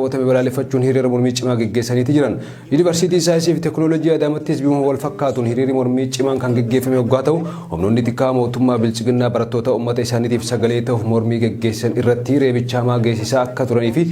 Wata balaaleffachuun hiriira mormii cimaa geggeessaniiti jiran. Yuunivarsiitii Saayinsii fi Teekinooloojii Adaamattis bifuma wal fakkaatuun hiriirri mormii cimaan kan geggeeffame waggaa ta'u humnoonni xiqqaa mootummaa bilchiginnaa barattoota uummata isaaniitiif sagalee ta'uuf mormii geggeessan irratti reebichaa hamaa geessisaa akka turanii fi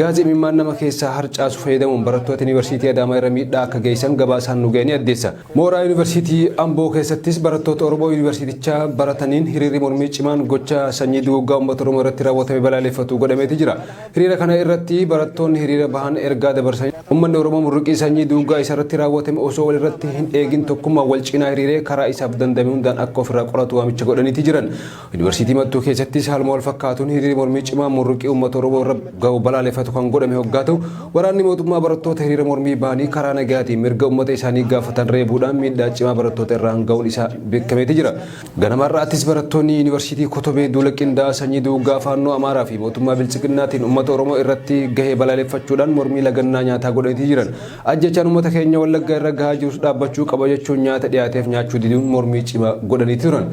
gaazii imimmaan nama keessaa harcaasu fayyadamuun barattoota Yuunivarsiitii Adaamaa irra miidhaa akka geessan gabaasaan nu ga'e ni addeessa. Mooraa Yuunivarsiitii Amboo keessattis barattoota Oromoo Yuunivarsiitichaa barataniin hiriirri mormii cimaan gocha sanyii duguuggaa uummata Oromoo irratti raawwatame balaaleffatu godhameeti jira. Hiriira kana irratti barattoonni hiriira bahan ergaa dabarsan uummanni Oromoo murruqii sanyii duguuggaa isa irratti raawwatame osoo wal irratti hin eegin tokkummaa wal cinaa hiriiree karaa isaaf dandame hundaan akka ofirraa qoratu waamicha godhaniiti jiran. Yuunivarsiitii Mattuu keessattis haaluma wal fakkaatuun hiriirri mormii cimaan murruqii uummata Oromoo irra ga'u balaaleffatu kan godhame waggaa ta'u waraanni mootummaa barattoota hiriira mormii bahanii karaa nagaatiin mirga uummata isaanii gaafatan reebuudhaan miidhaa cimaa barattoota irraan ga'uun isaa beekameeti jira. Ganamarraattis barattoonni Yuunivarsiitii Kotobee duula qindaa'aa sanyii duguuggaa faannoo Amaaraa fi mootummaa bilchiginnaatiin uummata Oromoo irratti gahee balaaleffachuudhaan mormii lagannaa nyaataa godhanii jiran. Ajjechaan uummata keenya Wallaggaa irra gahaa jirus dhaabbachuu qaba jechuun nyaata dhiyaateef nyaachuu diduun mormii cimaa godhanii turan.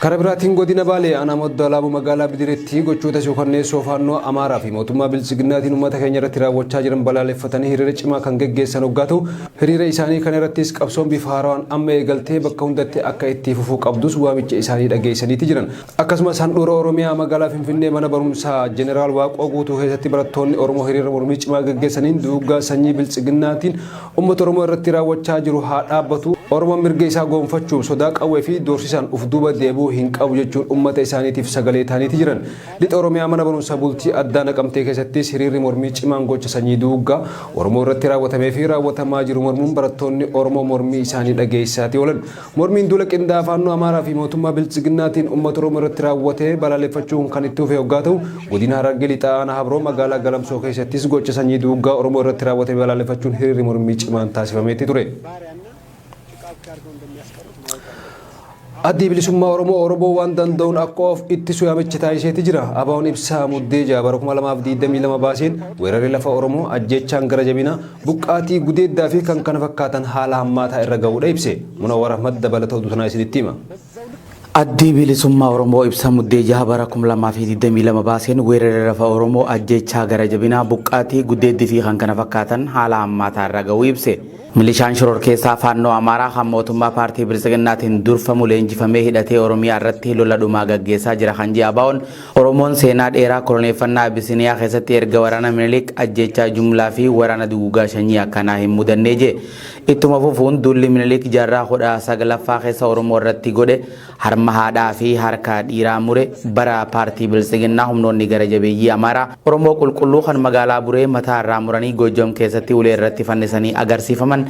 Karaa biraatiin godina Baalee aanaa Madda Alaabuu magaalaa Bidireetti gochoota suukanneessoo faannoo Amaaraa fi mootummaa bilchiginnaatiin uummata keenya irratti raawwachaa jiran balaaleffatanii hiriira cimaa kan geggeessan waggaa ta'u hiriira isaanii kana irrattis qabsoon bifa haaraan amma eegaltee bakka hundatti akka itti fufuu qabdus waamicha isaanii dhageessaniiti jiran. Akkasumas handhuura Oromiyaa magaalaa Finfinnee mana barumsaa Jeneraal Waaqoo Guutuu keessatti barattoonni Oromoo hiriira mormii cimaa geggeessaniin duguuggaa sanyii bilchiginnaatiin uummata Oromoo irratti raawwachaa jiru haa dhaabbatu. Oromoon mirga isaa goonfachuuf sodaa qawwee fi doorsisaan uf duuba deebuu hin qabu jechuun uummata isaaniitiif sagalee ta'aniiti jiran. Lixa Oromiyaa mana barumsaa bultii addaa Naqamtee keessattis hiriirri mormii cimaan gocha sanyii duguuggaa Oromoo irratti raawwatamee fi raawwatamaa jiru mormuun barattoonni Oromoo mormii isaanii dhageessaatii oolan. Mormiin duula qindaa'aa faannoo Amaaraa fi mootummaa bilchiginnaatiin uummata Oromoo irratti raawwatee balaaleffachuun kan itti fufee waggaa ta'u godina Harargee lixaa aanaa Habroo magaalaa Galamsoo keessattis gocha sanyii duguuggaa Oromoo irratti raawwatee balaaleffachuun hiriirri mormii cimaan taasifameeti ture. Addi bilisummaa Oromoo waan danda'uun akka of ittisu yaamicha taasiseeti jira. Abaawwan ibsaa muddee bara 2022 baaseen weerarri lafa Oromoo ajjechaan gara jabina buqqaatii gudeeddaa fi kan kana fakkaatan haala hammaataa irra ga'uudha ibse. Munawwar Ahmad dabalata oduu tanaa isinitti hima. Addi bilisummaa Oromoo ibsa muddee bara 2022 baaseen weerarri lafa Oromoo ajjechaa gara jabina buqqaatii gudeeddii fi kan kana fakkaatan haala hammaataa irra ga'uu ibse. Milishaan shororkeessaa faannoo Amaaraa kan mootummaa paartii bilchiginnaatiin durfamu leenjifamee hidhatee Oromiyaa irratti lola dhumaa gaggeessaa jira kan jedhe Abaawwan Oromoon seenaa dheeraa koloneeffannaa Abisiniyaa keessatti erga waraana Minilik ajjechaa jumlaa fi waraana duguuggaa sanyii akkanaa hin mudannee jedhe. Ittuma fufuun duulli Minilik jaarraa 19ffaa keessa Oromoo irratti godhe harma haadhaa fi harka dhiiraa mure bara paartii bilchiginnaa humnoonni gara jabeeyyii Amaaraa Oromoo qulqulluu kan magaalaa Buree mataa irraa muranii Goojjam keessatti ulee irratti fannisanii agarsiifaman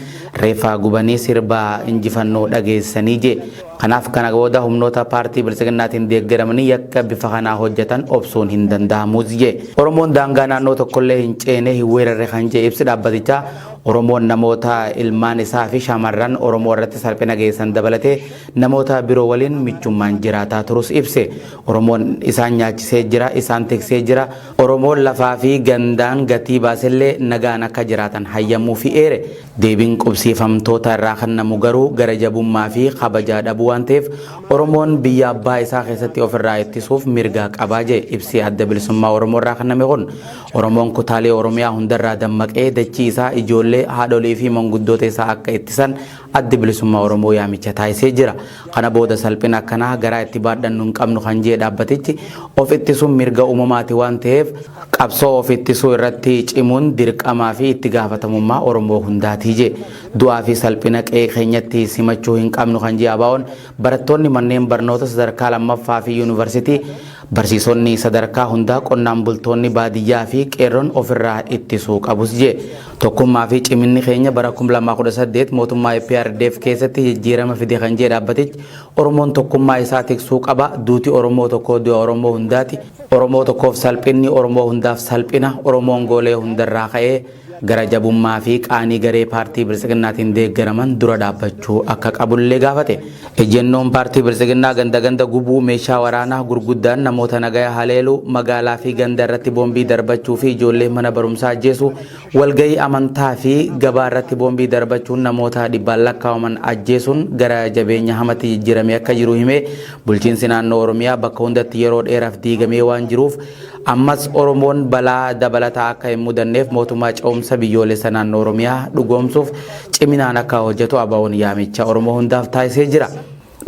reeffa gubanii sirba injifannoo dhageessanii je. Kanaaf kana booda humnoota paartii bilchiginnaatiin deeggaramanii yakka bifa kanaa hojjetan obsuun hin danda'amuus je. Oromoon daangaa naannoo tokkollee hin ceene hin weerarre kan je ibsi dhaabbatichaa Oromoon namoota ilmaan isaa fi shamarran Oromoo irratti salphina geessan dabalatee namoota biroo waliin michummaan jiraataa turus ibse. Oromoon isaan nyaachisee jira, isaan tiksee jira. Oromoon lafaa fi gandaan gatii baasellee nagaan akka jiraatan hayyamuu fi eere. Deebiin qubsiifamtoota irraa kennamu garuu gara jabummaa fi kabajaa dhabuu waan ta'eef Oromoon biyya abbaa isaa keessatti ofirraa ittisuuf mirga qabaa je ibsi adda bilisummaa Oromoo irraa kenname kun. Oromoon kutaalee Oromiyaa hundarraa dammaqee dachii isaa ijoollee haadholii fi manguddoota isaa akka ittisan addi bilisummaa Oromoo yaamicha taasisee jira. Kana booda salphina akkanaa garaa itti baadhannu hin qabnu kan jedhe dhaabbatichi of ittisuun mirga uumamaati waan ta'eef qabsoo of ittisuu irratti cimuun dirqamaa fi itti gaafatamummaa Oromoo hundaati je. Du'aa fi salphina qe'ee keenyatti simachuu hin qabnu kan jedhe Abaawwan barattoonni manneen barnoota sadarkaa lammaffaa fi yuunivarsiitii barsiisonni sadarkaa hundaa qonnaan bultoonni baadiyyaa fi qeerroon ofirraa ittisuu qabus je. Tokkummaa fi ciminni keenya bara 2018 mootummaa EPRDF keessatti jijjiirama fide kan jedhe dhaabbatichi Oromoon tokkummaa isaa tiksuu qaba. Duuti Oromoo tokko du'a Oromoo hundaati. Oromoo tokkoof salphinni Oromoo hundaaf salphina. Oromoon goolee hundarraa ka'ee gara jabummaa fi qaanii garee paartii bilchiginnaatiin deeggaraman dura dhaabbachuu akka qabullee gaafate. Ejennoon paartii bilchiginnaa ganda gubuu meeshaa waraanaa gurguddaan namoota nagaya haleeluu magaalaa fi ganda irratti boombii darbachuu fi ijoollee mana barumsaa ajjeesuu walgahii amantaa fi gabaa irratti boombii darbachuun namoota dhibbaan lakkaa'aman ajjeesuun gara jabeenya hamatti jijjiiramee akka jiru himee bulchiinsi naannoo Oromiyaa bakka hundatti yeroo dheeraaf diigamee waan jiruuf ammas Oromoon balaa dabalataa akka hin mudanneef mootummaa ce'umsa biyyoolessa naannoo Oromiyaa dhugoomsuuf ciminaan akka hojjetu ABO'n yaamicha Oromoo hundaaf taasisee jira.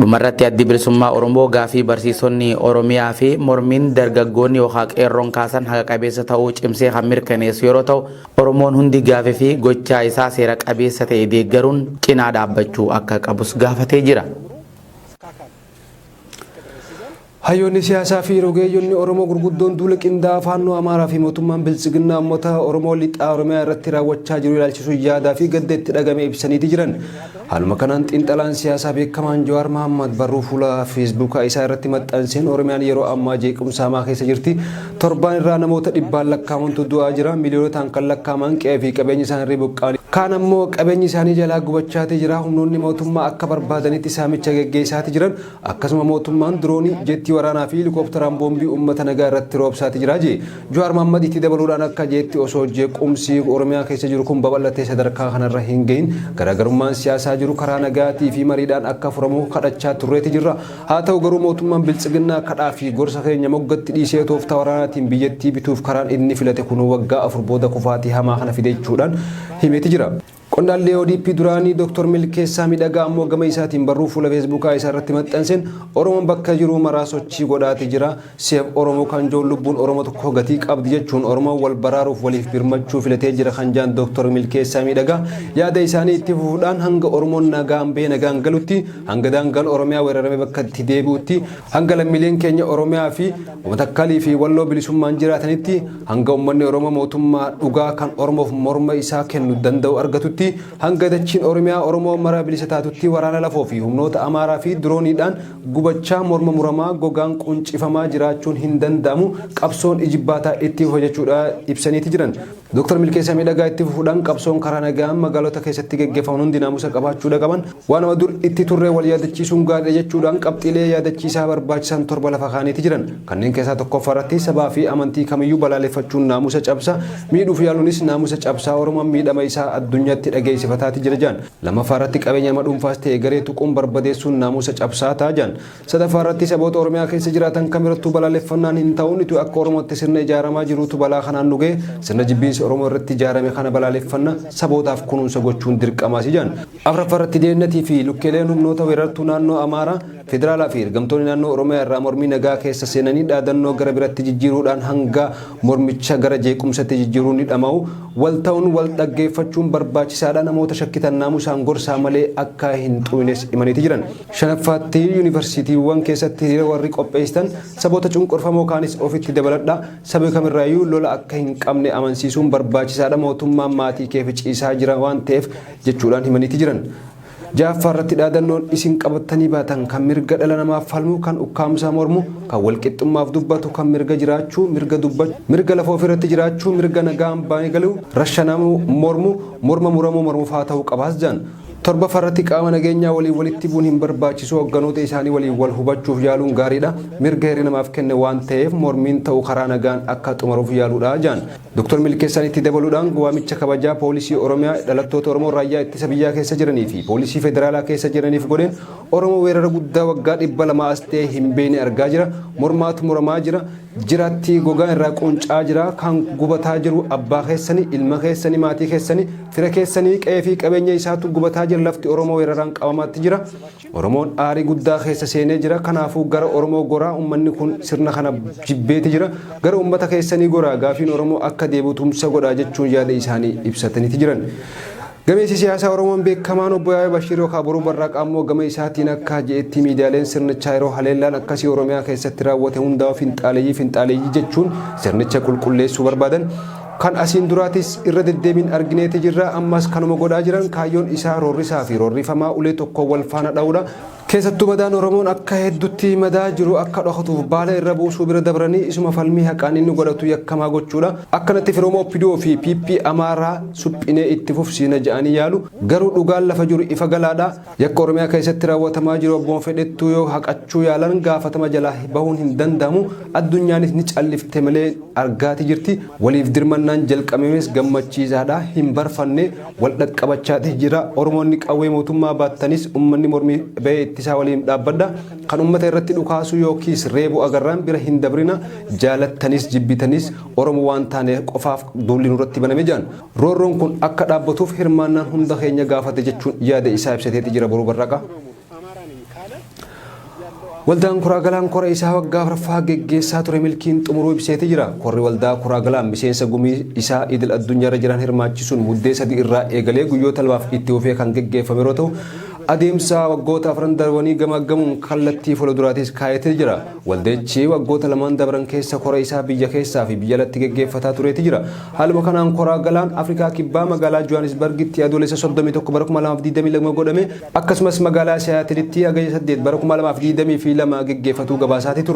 Dhumarratti addi bilisummaa Oromoo gaafii barsiisonni Oromiyaa fi mormiin dargaggoonni yookaan qeerroon kaasan haqa qabeessa ta'uu cimsee kan mirkaneessu yeroo ta'u Oromoon hundi gaafii fi gochaa isaa seera qabeessa ta'e deeggaruun cinaa dhaabbachuu akka qabus gaafatee jira. Hayyoonni siyaasaa fi rogeeyyoonni Oromoo gurguddoon duula qindaa'aa faannoo Amaaraa fi mootummaan Biltsiginnaa uummata Oromoo lixaa Oromiyaa irratti raawwachaa jiru ilaalchisuun yaadaa fi gadda itti dhagame ibsaniiti jiran. Haaluma kanaan xiinxalaan siyaasaa beekamaan Jawaar Mohaammed barruu fuula feesbuukaa isaa irratti maxxanseen Oromiyaan yeroo ammaa jeequmsa hamaa keessa jirti. Torbaan irraa namoota dhibbaan lakkaamantu du'aa jira. Miiliyoonotaan kan lakkaaman qe'ee fi qabeenya isaanii buqqa'anii kaan ammoo qabeenyi isaanii jalaa gubachaatee jira. Humnoonni mootummaa akka barbaadanitti saamicha geggeessaati jiran. Akkasuma mootummaan diroonii jetti waraanaa fi helikoophteraan boombii uummata nagaa irratti roobsaati jira jee. Jawaar Mohaammed itti dabaluudhaan akka jeetti osoo jeequmsi Oromiyaa keessa jiru kun babal'atee sadarkaa kanarra hin gahin garaagarummaan siyaasaa jiru karaa nagaatii fi mariidhaan akka furamu kadhachaa turreeti jirra. Haa ta'u garuu mootummaan Biltsiginnaa kadhaa fi gorsa keenya moggatti dhiisee tooftaa waraanaatiin biyyattii bituuf karaan inni filate kun waggaa 4 booda kufaatii hamaa kana fideechuudhaan himeeti jira. Qondaallee ODP duraanii Dr. Milkeessaa Miidhagaa ammoo gama isaatiin barruu fuula feesbuukaa isaa irratti maxxanseen Oromoon bakka jiru maraa sochii godhaati jira. Seef Oromoo kan joon lubbuun Oromoo tokko gatii qabdi jechuun Oromoo wal baraaruuf waliif birmachuu filatee jira kan jaan Dr. Milkeessaa Miidhagaa yaada isaanii itti fufuudhaan hanga Oromoon nagaan bee nagaan galutti hanga daangaan Oromiyaa weerarame bakka itti deebi'utti hanga lammiileen keenya Oromiyaa fi Matakkalii fi Walloo bilisummaan jiraatanitti hanga uummanni Oromoo mootummaa dhugaa kan Oromoof morma isaa kennu danda'u argatutti hanga dachiin Oromiyaa Oromoo mara bilisa taatutti waraana lafoo fi humnoota Amaaraa fi dirooniidhaan gubachaa morma muramaa gogaan quncifamaa jiraachuun hin danda'amu qabsoon ijibbaataa itti hojjechuudha ibsaniiti jiran. Dr. Milkeessaa Miidhagaa itti fufuudhaan qabsoon karaa nagaan magaalota keessatti gaggeeffaman hundi naamusa qabaachuudha qaban waanuma dur itti turre wal yaadachiisuun gaariidha jechuudhaan qabxiilee yaadachiisaa barbaachisan torba lafa kaaniiti jiran. Kanneen keessaa tokkoffaarratti sabaa fi amantii kamiyyuu balaaleffachuun naamusa cabsa miidhuuf yaaluunis naamusa cabsaa Oromoon miidhama isaa addunyaatti dhageessifataati jira jaan. Lamaffaarratti qabeenya nama dhuunfaas ta'e garee tuquun barbadeessuun naamusa cabsaa ta'a jaan. Sadaffaarratti saboota Oromiyaa keessa jiraatan kamirrattuu balaaleffannaan hin ta'uun itu akka Oromootti sirna ijaaramaa jirutu balaa kanaan dhugee sirna jibbiinsi Oromoo irratti ijaarame kana balaaleffanna sabootaaf kunuunsa gochuun dirqamaasi jaan. Afuraffaarratti deennatii fi lukkeeleen humnoota weerartuu naannoo Amaaraa federaalaa fi ergamtoonni naannoo Oromiyaa irraa mormii nagaa keessa seenanii dhaadannoo gara biratti jijjiiruudhaan hanga mormicha gara jeequmsatti jijjiiruun ni dhama'u wal ta'uun wal dhaggeeffachuun barbaachisaadha namoota shakkitan naamusaan gorsaa malee akka hin xuunes himaniiti jiran. Shanaffaatti yuunivarsiitiiwwan keessatti hiriira warri qopheessitan saboota cunqurfamoo kaanis ofitti dabaladha sabii kamirraayyuu lola akka hin qabne amansiisuun barbaachisaadha mootummaan maatii keef ciisaa jira waan ta'eef jechuudhaan himaniiti jiran. Ja'affaarratti dhaadannoon isin qabatanii baatan kan mirga dhala namaaf falmu kan ukkaamsaa mormu kan walqixxummaaf dubbatu kan mirga jiraachuu mirga dubbachuu mirga lafa ofirratti jiraachuu mirga nagaan baanii galuu rashanamuu morma muramuu mormuuf haa ta'uu qabaas jaan. Torbaffaarratti qaama nageenyaa walitti bu'uun hin barbaachisu hogganoota isaanii waliin wal hubachuuf yaaluun gaariidha mirga hiree namaaf kenne waan ta'eef mormiin ta'uu karaa nagaan akka xumuruuf yaaluudha jaan. Dr. Milkeessaan itti dabaluudhaan waamicha kabajaa poolisii Oromiyaa dhalattoota Oromoo raayyaa ittisa biyyaa keessa jiranii fi poolisii federaalaa keessa jiraniif godheen Oromoo weerara guddaa waggaa 200 as ta'e hin beekne argaa jira mormaatu muramaa jira jiraatti gogaan irraa quncaa jira kan gubataa jiru abbaa keessanii ilma keessanii maatii keessanii fira keessanii qe'ee fi qabeenya isaatu gubataa jira lafti Oromoo weeraraan qabamaatti jira Oromoon aarii guddaa keessa seenee jira kanaafuu gara Oromoo goraa uummanni kun sirna kana jibbeeti jira gara uummata keessanii goraa gaafiin Oromoo akka deebitumsa godhaa jechuun yaada isaanii ibsataniiti jiran. Gameessi siyaasaa Oromoon beekamaan obbo Yaayii Bashiir yookaan Boruu Barraaqaa ammoo gama isaatiin akka jeetti miidiyaaleen sirnichaa yeroo haleellaan akkasii Oromiyaa keessatti raawwate hundaa finxaaleeyyii jechuun sirnicha qulqulleessuu barbaadan kan asiin duraatis irra deddeebiin argineeti jirra ammas kanuma godhaa jiran kaayyoon isaa roorrisaa fi roorrifamaa ulee tokko wal faana dha'uudha. Keessattuu madaan Oromoon akka hedduutti madaa jiru akka dhokatuuf baala irra buusuu bira dabranii isuma falmii haqaan inni godhatu yakkamaa gochuudha. Akkanatti firoomoo Opidoo fi PP Amaaraa suphinee itti fufsiina jedhanii yaalu garuu dhugaan lafa jiru ifa galaadha. Yakka Oromiyaa keessatti raawwatamaa jiru obboon fedhettuu yoo haqachuu yaalan gaafatama jalaa bahuun hin danda'amu addunyaanis ni callifte malee argaati jirti. Waliif dirmannaan jalqabames gammachiisaadha hin barfanne wal dhaqqabachaati jira. Oromoonni qawwee mootummaa baattanis uummanni mormii ba'ee ittisa isaa waliin dhaabbadha kan uummata irratti dhukaasu yookiis reebu agarraan bira hin dabrina jaalattanis jibbitanis Oromoo waan taane qofaaf duulli nurratti baname jaan roorroon kun akka dhaabbatuuf hirmaannaan hunda keenya gaafate jechuun yaada isaa ibsateeti jira boruu barraqa. Waldaan Kuraa Galaan kora isaa waggaa afuraffaa geggeessaa ture milkiin xumuruu ibseeti jira. Korri waldaa Kuraa Galaan miseensa gumii isaa idil addunyaarra jiran hirmaachisuun muddee 3 irraa eegalee guyyoota 2 itti fufee kan geggeeffame yeroo ta'u adeemsa waggoota 4 darbanii gamaaggamuun kallattii fuulduraatis kaayatee jira. Waldeechi waggoota 2 dabran keessa kora isaa biyya keessaa fi biyya alatti geggeeffataa tureeti jira. Haaluma kanaan Kuraa Galaan Afrikaa Kibbaa magaalaa Johannesburgitti adoolessa 31 bara 2022 godhame akkasumas magaalaa Siyaatilitti hagayya 8 bara 2022 geggeeffatuu gabaasaati ture.